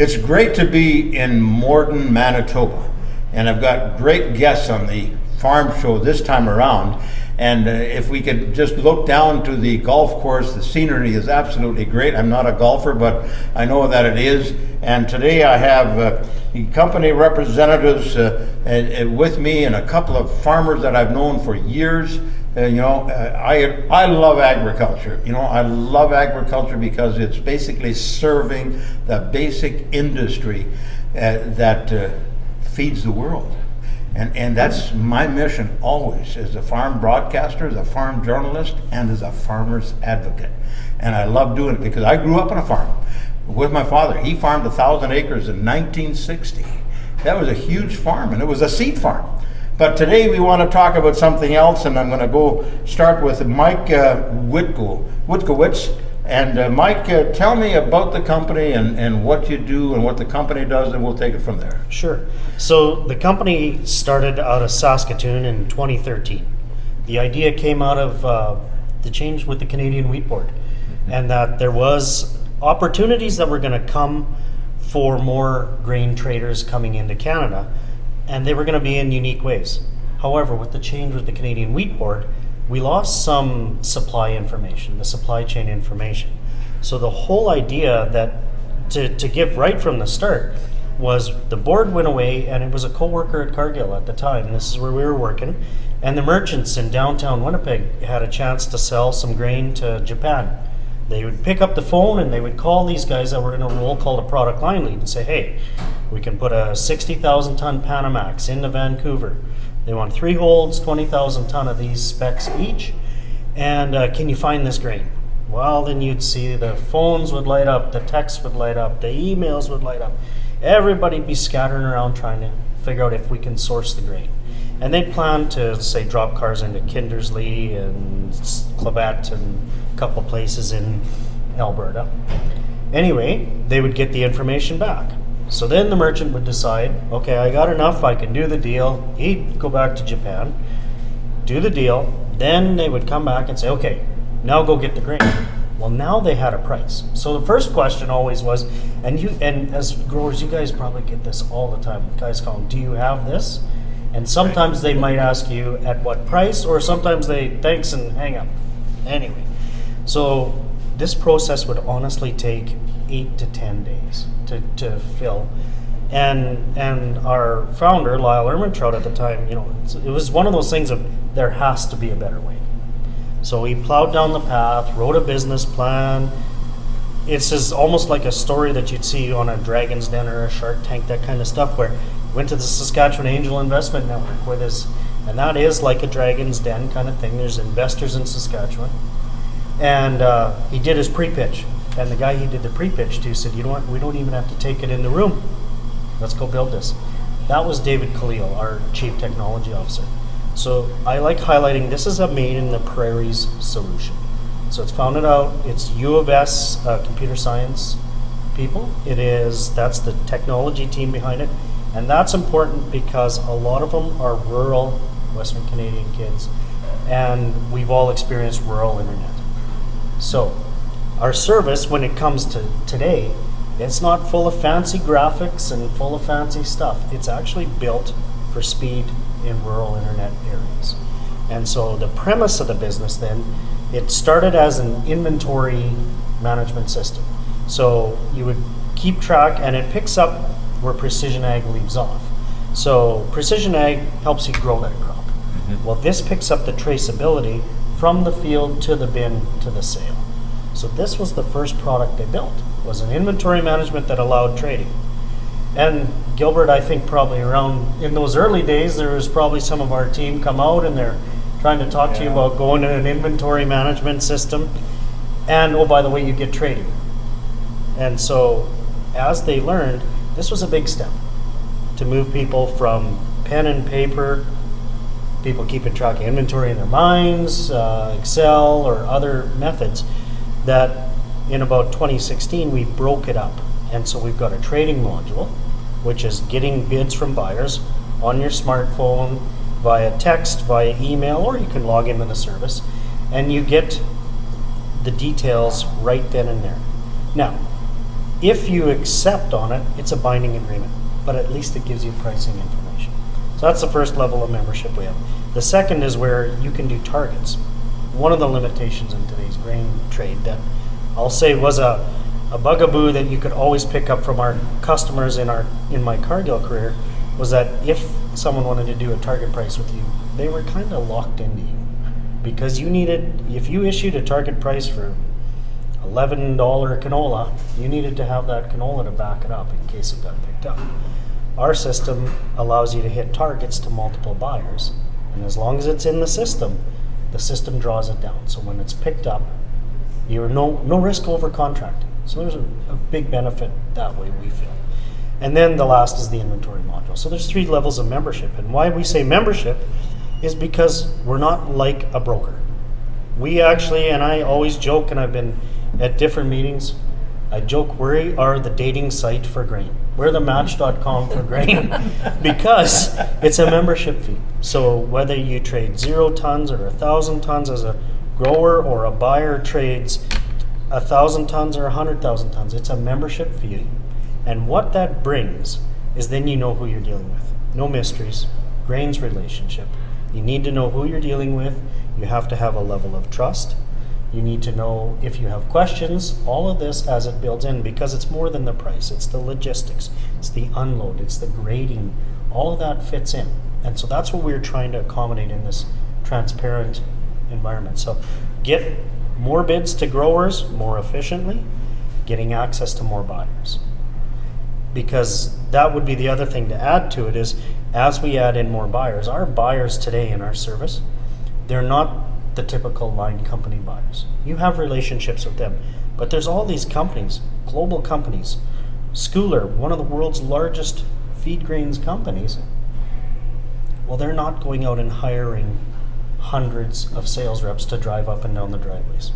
It's great to be in Morden, Manitoba, and I've got great guests on the Farm Show this time around. And if we could just look down to the golf course, the scenery is absolutely great. I'm not a golfer, but I know that it is. And today I have the company representatives with me and a couple of farmers that I've known for years. I love agriculture. I love agriculture because it's basically serving the basic industry that feeds the world. And that's my mission always, as a farm broadcaster, as a farm journalist, and as a farmer's advocate. And I love doing it because I grew up on a farm with my father. He farmed 1,000 acres in 1960. That was a huge farm, and it was a seed farm. But today we want to talk about something else, and I'm going to go start with Mike Witkowitz. And Mike, tell me about the company and what you do and what the company does, and we'll take it from there. Sure. So the company started out of Saskatoon in 2013. The idea came out of the change with the Canadian Wheat Board, and that there was opportunities that were going to come for more grain traders coming into Canada, and they were going to be in unique ways. However, with the change with the Canadian Wheat Board, we lost some supply information, the supply chain information. So the whole idea that to give right from the start was the board went away, and it was a co-worker at Cargill at the time. This is where we were working. And the merchants in downtown Winnipeg had a chance to sell some grain to Japan. They would pick up the phone and they would call these guys that were in a role called a product line lead and say, hey, we can put a 60,000 ton Panamax into Vancouver. They want 3 holds, 20,000 ton of these specs each. And can you find this grain? Well, then you'd see the phones would light up, the texts would light up, the emails would light up. Everybody'd be scattering around trying to figure out if we can source the grain. And they'd plan to, say, drop cars into Kindersley and Clavet and a couple places in Alberta. Anyway, they would get the information back. So then the merchant would decide, okay, I got enough, I can do the deal. He'd go back to Japan, do the deal. Then they would come back and say, okay, now go get the grain. Well, now they had a price. So the first question always was, and as growers, you guys probably get this all the time. Guys call them, do you have this? And sometimes they might ask you at what price, or sometimes they thanks and hang up. Anyway, so this process would honestly take 8 to 10 days to fill. And our founder, Lyle Ermintrout at the time, it was one of those things of there has to be a better way. So he plowed down the path, wrote a business plan. It's almost like a story that you'd see on a Dragon's Den or a Shark Tank, that kind of stuff, where he went to the Saskatchewan Angel Investment Network with us, and that is like a Dragon's Den kind of thing. There's investors in Saskatchewan. And he did his pre-pitch. And the guy he did the pre-pitch to said, you know what, we don't even have to take it in the room. Let's go build this. That was David Khalil, our Chief Technology Officer. So I like highlighting this is a made in the prairies solution. So it's founded out, it's U of S computer science people. That's the technology team behind it. And that's important because a lot of them are rural Western Canadian kids. And we've all experienced rural internet. So our service, when it comes to today, it's not full of fancy graphics and full of fancy stuff. It's actually built for speed in rural internet areas. And so the premise of the business then, it started as an inventory management system. So you would keep track, and it picks up where precision ag leaves off. So precision ag helps you grow that crop. Mm-hmm. Well, this picks up the traceability from the field to the bin to the sale. So this was the first product they built, was an inventory management that allowed trading. And Gilbert, I think probably around in those early days, there was probably some of our team come out and they're trying to talk to you about going to an inventory management system. And oh, by the way, you get trading. And so as they learned, this was a big step to move people from pen and paper, people keeping track of inventory in their minds, Excel or other methods, that in about 2016 we broke it up. And so we've got a trading module, which is getting bids from buyers on your smartphone, via text, via email, or you can log into the service, and you get the details right then and there. Now, If you accept on it, it's a binding agreement, but at least it gives you pricing information. So that's the first level of membership we have. The second is where you can do targets. One of the limitations in today's grain trade that I'll say was a bugaboo that you could always pick up from our customers in my Cargill career was that if someone wanted to do a target price with you, they were kind of locked into you, because if you issued a target price for $11 canola, you needed to have that canola to back it up in case it got picked up. Our system allows you to hit targets to multiple buyers, and as long as it's in the system draws it down. So when it's picked up, you're no risk over contracting. So there's a big benefit that way, we feel. And then the last is the inventory module. So there's 3 levels of membership. And why we say membership is because we're not like a broker. We actually, and I always joke, and I've been at different meetings, I joke, we are the dating site for grain. We're the Match.com for grain because it's a membership fee. So whether you trade 0 tons or 1,000 tons as a grower, or a buyer trades 1,000 tons or 100,000 tons, it's a membership fee. And what that brings is then you know who you're dealing with. No mysteries. Grain's relationship. You need to know who you're dealing with. You have to have a level of trust. You need to know if you have questions, all of this as it builds in, because it's more than the price. It's the logistics, it's the unload, it's the grading. All of that fits in. And so that's what we're trying to accommodate in this transparent environment. So get more bids to growers more efficiently, getting access to more buyers. Because that would be the other thing to add to it is, as we add in more buyers, our buyers today in our service, they're not the typical line company buyers. You have relationships with them, but there's all these companies, global companies. Schooler, one of the world's largest feed grains companies, well, they're not going out and hiring hundreds of sales reps to drive up and down the driveways.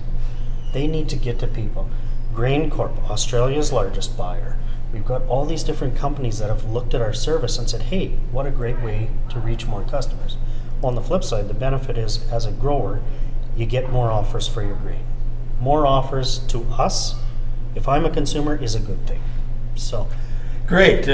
They need to get to people. Grain Corp, Australia's largest buyer. We've got all these different companies that have looked at our service and said, hey, what a great way to reach more customers. Well, on the flip side, the benefit is, as a grower, you get more offers for your grain. More offers to us, if I'm a consumer, is a good thing. So, great.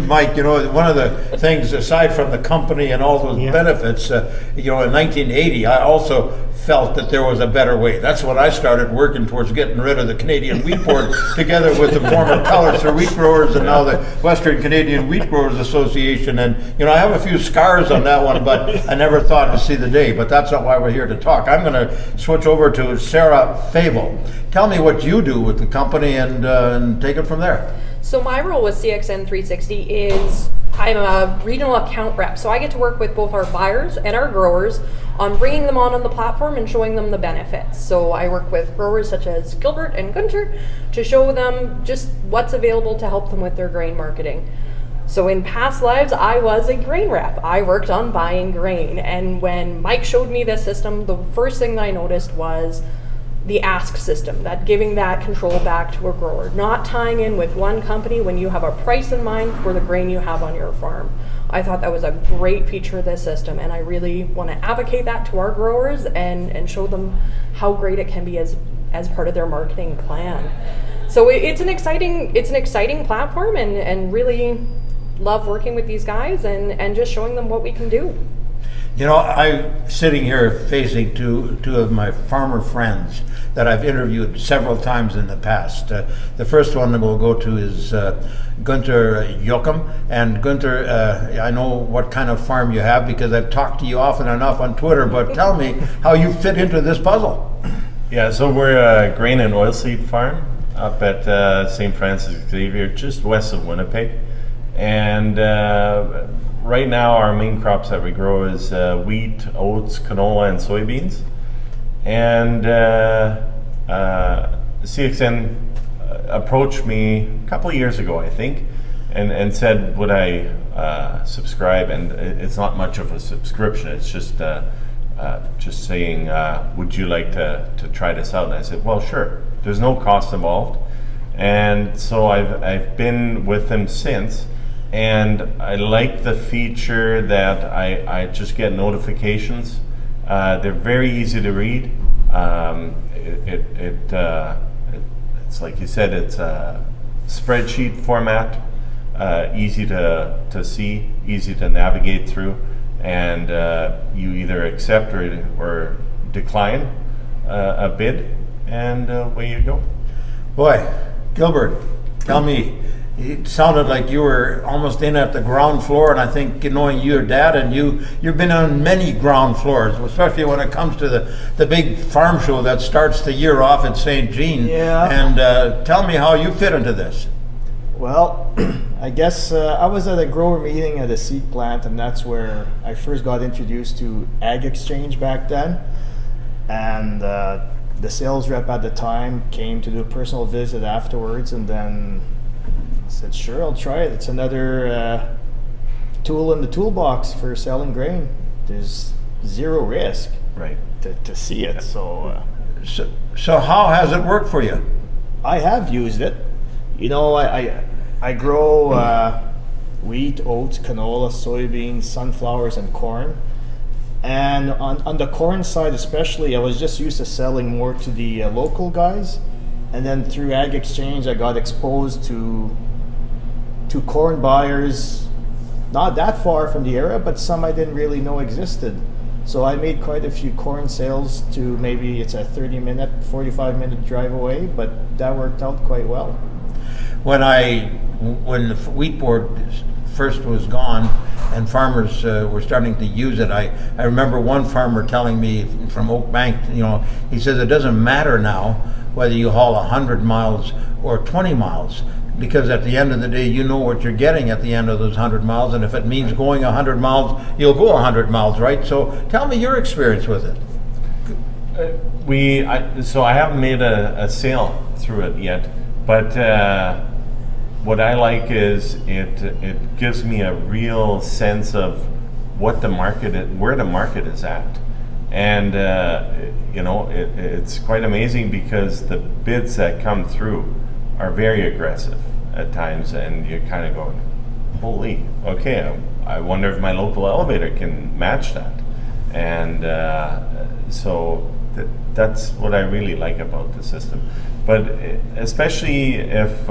Mike, one of the things, aside from the company and all those benefits, in 1980, I also felt that there was a better way. That's when I started working towards getting rid of the Canadian Wheat Board, together with the former Palliser Wheat Growers and now the Western Canadian Wheat Growers Association. And, I have a few scars on that one, but I never thought to see the day. But that's not why we're here to talk. I'm going to switch over to Sarah Fable. Tell me what you do with the company and take it from there. So my role with CXN 360 is I'm a regional account rep. So I get to work with both our buyers and our growers on bringing them on the platform and showing them the benefits. So I work with growers such as Gilbert and Gunther to show them just what's available to help them with their grain marketing. So in past lives, I was a grain rep. I worked on buying grain. And when Mike showed me this system, the first thing that I noticed was the ask system, that giving that control back to a grower, not tying in with one company when you have a price in mind for the grain you have on your farm. I thought that was a great feature of this system, and I really want to advocate that to our growers and show them how great it can be as part of their marketing plan. So it's an exciting platform, and really love working with these guys and just showing them what we can do. I'm sitting here facing two of my farmer friends that I've interviewed several times in the past. The first one that we'll go to is Gunther Yocum. And Gunther, I know what kind of farm you have because I've talked to you often enough on Twitter, but tell me how you fit into this puzzle. Yeah, so we're a grain and oilseed farm up at St. Francis Xavier, just west of Winnipeg. And right now, our main crops that we grow is wheat, oats, canola, and soybeans. And CXN approached me a couple of years ago, I think, and said, would I subscribe? And it's not much of a subscription. It's just saying, would you like to try this out? And I said, well, sure. There's no cost involved. And so I've been with them since. And I like the feature that I just get notifications. They're very easy to read. It's like you said, it's spreadsheet format, easy to see, easy to navigate through, and you either accept or decline a bid, and away you go. Boy, Gilbert, tell me, it sounded like you were almost in at the ground floor, and I think, knowing your dad, and you've been on many ground floors, especially when it comes to the big farm show that starts the year off at St. Jean. Yeah. And tell me how you fit into this. Well, I guess I was at a grower meeting at a seed plant, and that's where I first got introduced to Ag Exchange back then. And the sales rep at the time came to do a personal visit afterwards, and then I said, sure, I'll try it. It's another tool in the toolbox for selling grain. There's zero risk Right. to see it. So So how has it worked for you? I have used it. You know, I grow wheat, oats, canola, soybeans, sunflowers, and corn. And on the corn side especially, I was just used to selling more to the local guys. And then through Ag Exchange, I got exposed to corn buyers, not that far from the area, but some I didn't really know existed. So I made quite a few corn sales to maybe it's a 30-minute, 45-minute drive away, but that worked out quite well. When the wheat board first was gone and farmers were starting to use it, I remember one farmer telling me from Oak Bank, he says it doesn't matter now whether you haul 100 miles or 20 miles, because at the end of the day, you know what you're getting at the end of those 100 miles, and if it means going 100 miles, you'll go 100 miles, right? So tell me your experience with it. So I haven't made a sale through it yet, but what I like is it gives me a real sense of what the market where the market is at, and it's quite amazing because the bids that come through are very aggressive at times, and you're kind of going, holy, okay, I wonder if my local elevator can match that. And so that's what I really like about the system. But especially if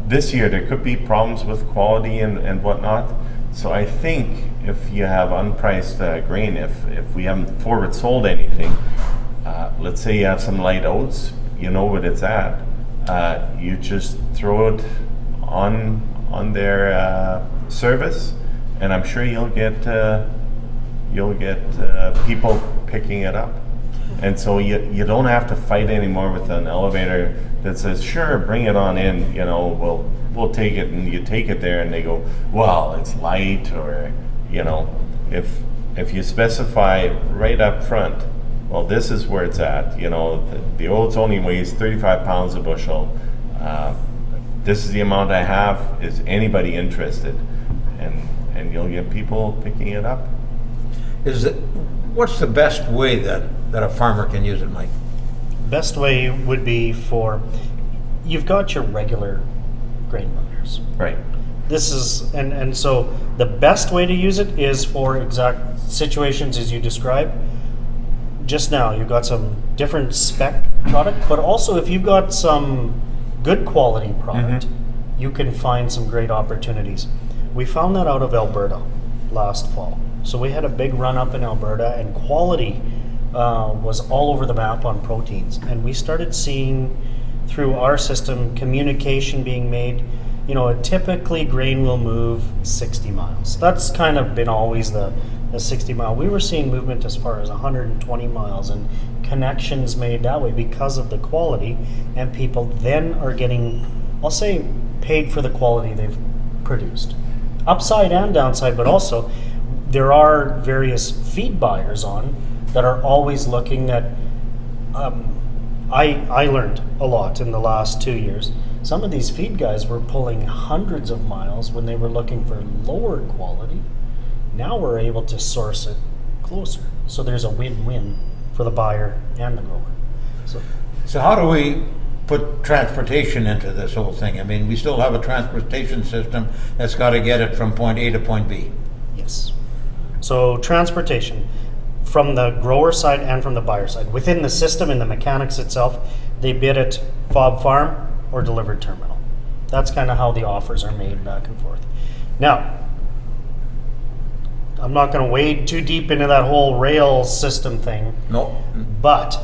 this year there could be problems with quality and whatnot. So I think if you have unpriced grain, if we haven't forward sold anything, let's say you have some light oats, you know what it's at. You just throw it on their service, and I'm sure you'll get people picking it up. And so you don't have to fight anymore with an elevator that says, sure, bring it on in, we'll take it, and you take it there and they go, well, it's light, or if you specify right up front, well, this is where it's at. The oats only weighs 35 pounds a bushel. This is the amount I have. Is anybody interested? And you'll get people picking it up. What's the best way that a farmer can use it, Mike? Best way would be you've got your regular grain buyers. Right. This is, and so the best way to use it is for exact situations as you describe. Just now, you've got some different spec product, but also if you've got some good quality product, you can find some great opportunities. We found that out of Alberta last fall. So we had a big run up in Alberta, and quality was all over the map on proteins. And we started seeing through our system communication being made. Typically grain will move 60 miles. That's kind of been always the 60 mile. We were seeing movement as far as 120 miles and connections made that way because of the quality, and people then are getting, I'll say, paid for the quality they've produced. Upside and downside, but also there are various feed buyers on that are always looking at, I learned a lot in the last 2 years. Some of these feed guys were pulling hundreds of miles when they were looking for lower quality. Now we're able to source it closer. So there's a win-win for the buyer and the grower. So how do we put transportation into this whole thing? I mean, we still have a transportation system that's got to get it from point A to point B. Yes. So transportation from the grower side and from the buyer side. Within the system, in the mechanics itself, they bid at Fob Farm or delivered terminal. That's kind of how the offers are made back and forth. Now, I'm not going to wade too deep into that whole rail system thing. No. But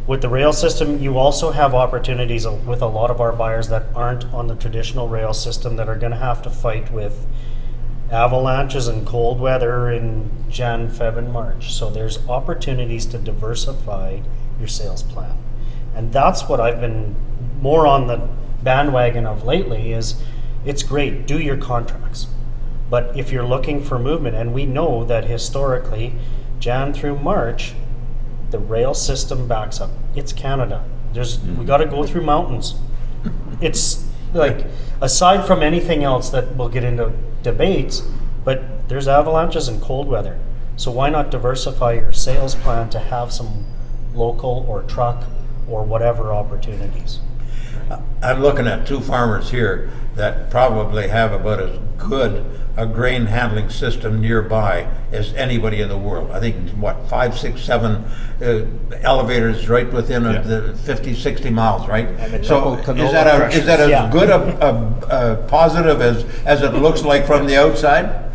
with the rail system, you also have opportunities with a lot of our buyers that aren't on the traditional rail system that are going to have to fight with avalanches and cold weather in Jan, Feb, and March. So there's opportunities to diversify your sales plan. And that's what I've been more on the bandwagon of lately is it's great, do your contracts. But if you're looking for movement, and we know that historically, Jan through March, the rail system backs up. It's Canada. We got to go through mountains. It's like, aside from anything else that we'll get into debates, but there's avalanches and cold weather. So why not diversify your sales plan to have some local or truck or whatever opportunities? I'm looking at two farmers here that probably have about as good a grain handling system nearby as anybody in the world. I think, 5, 6, 7 elevators right within the 50, 60 miles, right? So is that as good a positive as it looks like from the outside?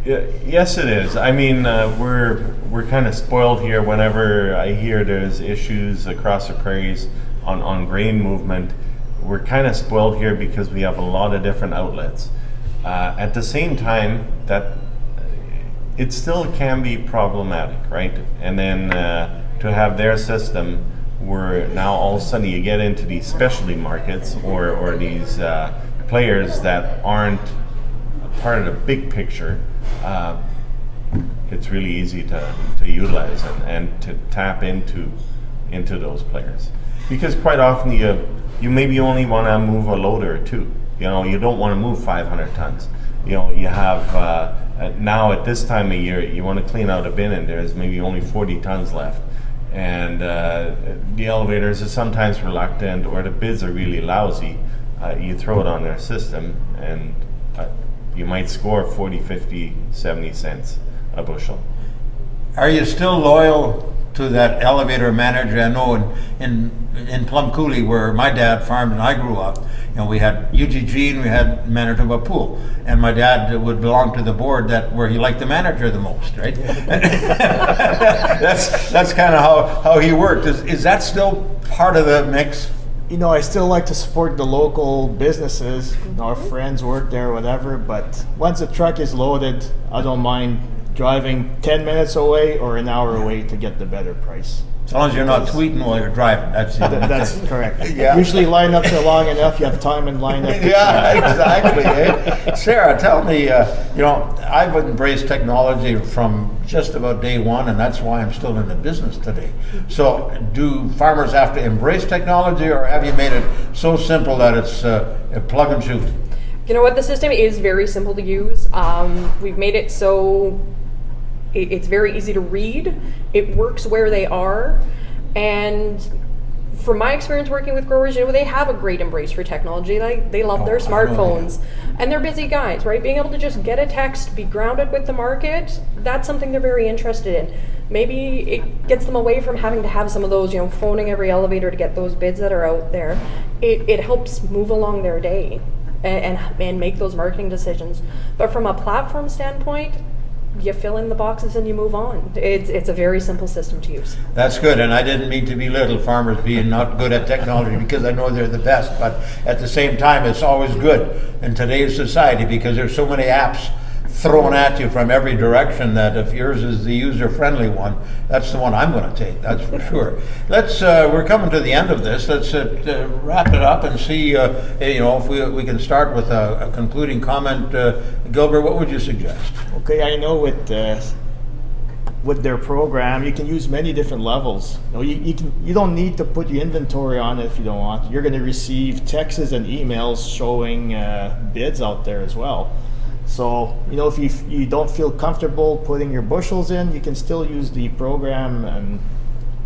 Yes, it is. I mean, we're kind of spoiled here. Whenever I hear there's issues across the prairies on grain movement, we're kind of spoiled here because we have a lot of different outlets. At the same time, that it still can be problematic, right? And then to have their system where now all of a sudden you get into these specialty markets or these players that aren't part of the big picture, it's really easy to utilize and to tap into those players. Because quite often you maybe only want to move a loader or two. You know, you don't want to move 500 tons. You know, you have now at this time of year, you want to clean out a bin and there's maybe only 40 tons left. And the elevators are sometimes reluctant or the bids are really lousy. You throw it on their system and you might score 40, 50, 70 cents a bushel. Are you still loyal to that elevator manager? I know in Plum Coulee, where my dad farmed and I grew up, we had UGG and we had Manitoba Pool, and my dad would belong to the board where he liked the manager the most, right? that's kind of how he worked. Is that still part of the mix? I still like to support the local businesses. Our friends work there or whatever, but once the truck is loaded, I don't mind driving 10 minutes away or an hour away to get the better price. As long as you're not tweeting while you're driving, that's correct. Yeah. Usually lineups are long enough, you have time in lineup. Yeah, exactly. Eh? Sarah, tell me, I've embraced technology from just about day one, and that's why I'm still in the business today. So do farmers have to embrace technology, or have you made it so simple that it's a plug and shoot? You know what? The system is very simple to use. We've made it so it's very easy to read. It works where they are. And from my experience working with growers, they have a great embrace for technology. They love their smartphones. And they're busy guys, right? Being able to just get a text, be grounded with the market, that's something they're very interested in. Maybe it gets them away from having to have some of those, phoning every elevator to get those bids that are out there. It helps move along their day and make those marketing decisions. But from a platform standpoint, you fill in the boxes and you move on. It's a very simple system to use. That's good, and I didn't mean to belittle farmers being not good at technology because I know they're the best, but at the same time it's always good in today's society because there's so many apps thrown at you from every direction that if yours is the user-friendly one, that's the one I'm going to take, that's for sure. We're coming to the end of this. Let's wrap it up and see, if we can start with a concluding comment. Gilbert, what would you suggest? Okay, I know with their program, you can use many different levels. You don't need to put your inventory on it if you don't want. You're going to receive texts and emails showing bids out there as well. So, if you don't feel comfortable putting your bushels in, you can still use the program, and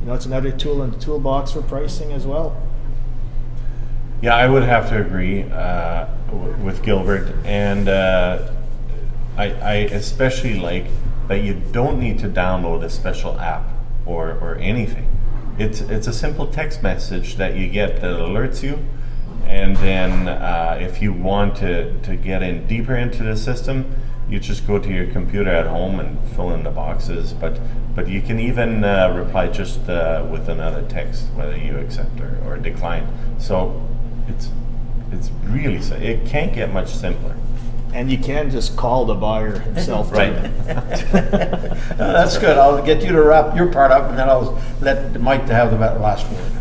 it's another tool in the toolbox for pricing as well. Yeah, I would have to agree with Gilbert, and I especially like that you don't need to download a special app or anything. It's a simple text message that you get that alerts you, And then if you want to get in deeper into the system, you just go to your computer at home and fill in the boxes. But you can even reply just with another text, whether you accept or decline. So it's really, it can't get much simpler. And you can just call the buyer himself. Right. That's good. I'll get you to wrap your part up, and then I'll let Mike to have the last word.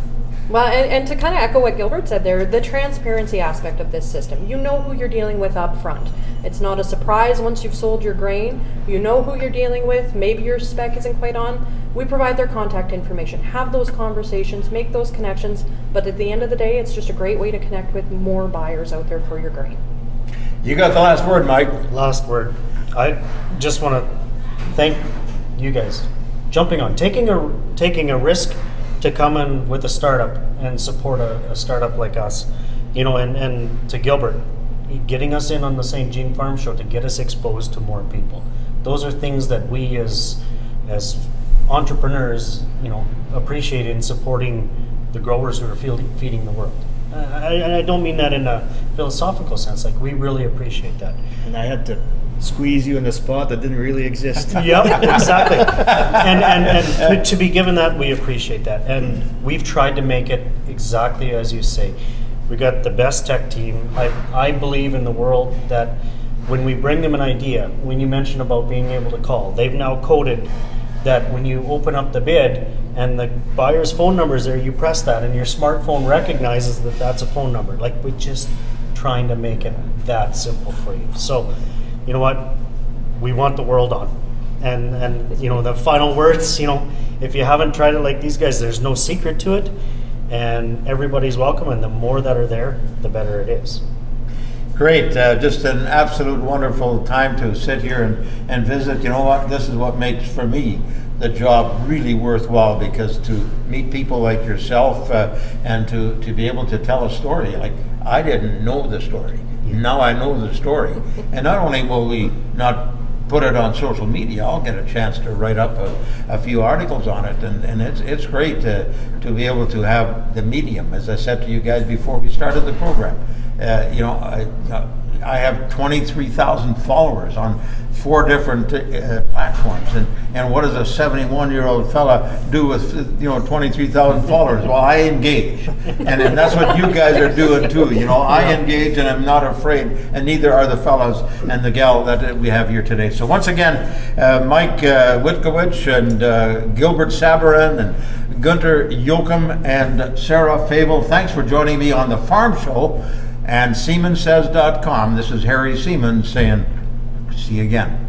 Well, and to kind of echo what Gilbert said there, the transparency aspect of this system. You know who you're dealing with up front. It's not a surprise once you've sold your grain. You know who you're dealing with. Maybe your spec isn't quite on. We provide their contact information. Have those conversations, make those connections. But at the end of the day, it's just a great way to connect with more buyers out there for your grain. You got the last word, Mike. Last word. I just want to thank you guys jumping on, taking a risk to come in with a startup and support a startup like us, and to Gilbert, getting us in on the St. Jean Farm Show to get us exposed to more people. Those are things that we as entrepreneurs, appreciate in supporting the growers who are feeding the world. I don't mean that in a philosophical sense. Like, we really appreciate that. And I had to squeeze you in the spot that didn't really exist. Yep, exactly. And to be given that, we appreciate that. And we've tried to make it exactly as you say. We got the best tech team. I believe in the world that when we bring them an idea, when you mentioned about being able to call, they've now coded that when you open up the bid and the buyer's phone number is there, you press that and your smartphone recognizes that that's a phone number. Like, we're just trying to make it that simple for you. So, you know what? We want the world on. And the final words, if you haven't tried it like these guys, there's no secret to it. And everybody's welcome, and the more that are there, the better it is. Great. Just an absolute wonderful time to sit here and visit. You know what? This is what makes, for me, the job really worthwhile, because to meet people like yourself and to be able to tell a story. Like, I didn't know the story. Now I know the story. And not only will we not put it on social media, I'll get a chance to write up a few articles on it. And it's great to be able to have the medium, as I said to you guys before we started the program. I have 23,000 followers on 4 different platforms, and what does a 71-year-old fella do with 23,000 followers? Well, I engage, and that's what you guys are doing too. I engage, and I'm not afraid, and neither are the fellas and the gal that we have here today. So once again, Mike Witkowicz and Gilbert Sabarin and Gunther Yocum and Sarah Fable, thanks for joining me on the Farm Show and SiemensSays.com. This is Harry Siemens saying, see you again.